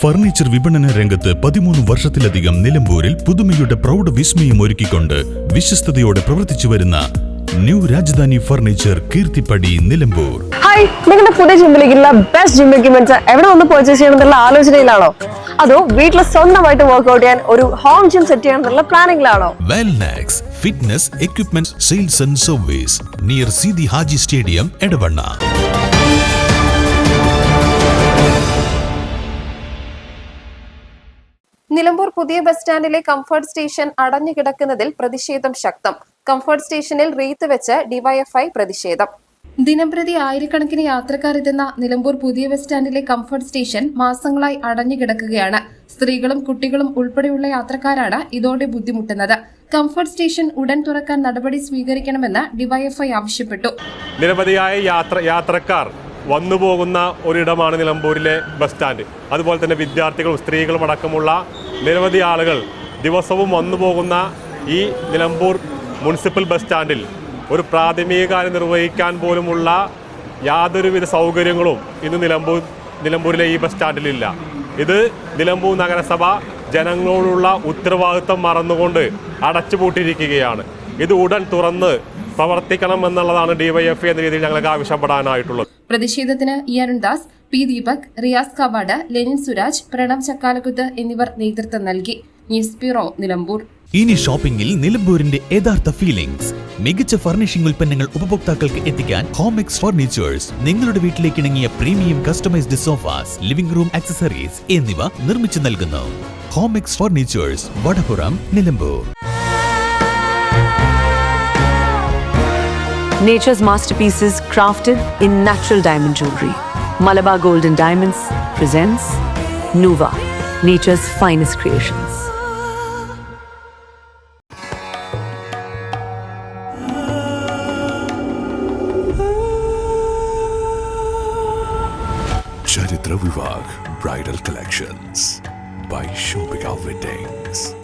Furniture വിപണന രംഗത്ത് 13 വർഷത്തിലധികം നിലമ്പൂരിൽ പുതുമയുടെ പ്രൗഢ വിസ്മയം ഒരുക്കിക്കൊണ്ട് വിശ്വസ്തയോടെ പ്രവർത്തിച്ചു വരുന്ന new Rajdhani furniture Keerthippadi Nilambur. Hi, നിങ്ങളുടെ പുതിയ ജിമ്മിലേക്കുള്ള ബെസ്റ്റ് ജിം എക്യുപ്മെന്റ്സ് എവിടെ ഒന്ന് പർച്ചേസ് ചെയ്യണമെന്നുള്ള ആലോചനയിലാണോ? അതോ വീട്ടിൽ സ്വന്തമായിട്ട് വർക്ക്ഔട്ട് ചെയ്യാൻ ഒരു ഹോം ജിം സെറ്റ് ചെയ്യാനുള്ള പ്ലാനിംഗിലാണോ? Wellnex fitness equipment sales and service near Seethi Haji stadium Edavanna. Nilambur പുതിയ ബസ് സ്റ്റാൻഡിലെ കംഫർട്ട് സ്റ്റേഷൻ അടഞ്ഞുകിടക്കുന്നതിൽ പ്രതിഷേധം ശക്തം. കംഫർട്ട് സ്റ്റേഷനിൽ റീത്ത് വെച്ച് ഡിവൈഎഫ്ഐ പ്രതിഷേധം. ദിനംപ്രതി ആയിരക്കണക്കിന് യാത്രക്കാർ എത്തുന്ന നിലമ്പൂർ പുതിയ ബസ് സ്റ്റാൻഡിലെ കംഫർട്ട് സ്റ്റേഷൻ മാസങ്ങളായി അടഞ്ഞുകിടക്കുകയാണ്. സ്ത്രീകളും കുട്ടികളും ഉൾപ്പെടെയുള്ള യാത്രക്കാരാണ് ഇതോടെ ബുദ്ധിമുട്ടുന്നത്. കംഫർട്ട് സ്റ്റേഷൻ ഉടൻ തുറക്കാൻ നടപടി സ്വീകരിക്കണമെന്ന് ഡിവൈഎഫ്ഐ ആവശ്യപ്പെട്ടു. നിരവധിയായ യാത്രക്കാർ വന്നുപോകുന്ന ഒരിടമാണ് നിലമ്പൂരിലെ ബസ് സ്റ്റാൻഡ്. അതുപോലെ തന്നെ വിദ്യാർത്ഥികളും സ്ത്രീകളും അടക്കമുള്ള നിരവധി ആളുകൾ ദിവസവും വന്നുപോകുന്ന ഈ നിലമ്പൂർ മുനിസിപ്പൽ ബസ് സ്റ്റാൻഡിൽ ഒരു പ്രാഥമിക കാര്യം നിർവഹിക്കാൻ പോലുമുള്ള യാതൊരുവിധ സൗകര്യങ്ങളും ഇന്ന് നിലമ്പൂരിലെ ഈ ബസ് സ്റ്റാൻഡിലില്ല. ഇത് നിലമ്പൂർ നഗരസഭ ജനങ്ങളോടുള്ള ഉത്തരവാദിത്വം മറന്നുകൊണ്ട് അടച്ചുപൂട്ടിയിരിക്കുകയാണ്. ഇത് ഉടൻ തുറന്ന് പ്രവർത്തിക്കണം എന്നുള്ളതാണ് ഡിവൈഎഫ്ഐ എന്ന രീതിയിൽ ഞങ്ങൾക്ക് ആവശ്യപ്പെടാനായിട്ടുള്ളത്. പ്രതിഷേധത്തിന് അരുൺദാസ്, പി ദീപക്, റിയാസ് കവാട്, ലെനിൻ സുരാജ്, പ്രണവ് ചക്കാലക്കുത്ത് എന്നിവർ നേതൃത്വം നൽകി. News bureau Nilambur. ഇനി ഷോപ്പിംഗിൽ നിലമ്പൂരിന്റെ യഥാർത്ഥ ഫീലിംഗ്സ്. മികച്ച ഫർണിഷിംഗ് ഉൽപ്പന്നങ്ങൾ ഉപഭോക്താക്കൾക്ക് എത്തിക്കാൻ ഹോമെക്സ് ഫർണിച്ചേഴ്സ് നിങ്ങളുടെ വീട്ടിലേക്ക് ഇണങ്ങിയ premium customised sofas, living room accessories എന്നിവ നിർമ്മിച്ചു നൽകുന്നു. Homex furnitures, Vadapuram, Nilambur. Nature's masterpieces crafted in natural diamond jewelry. Malabar Gold and Diamonds presents Nuva, nature's finest creations. Charitra Vivag Bridal Collections by Shobhika Weddings.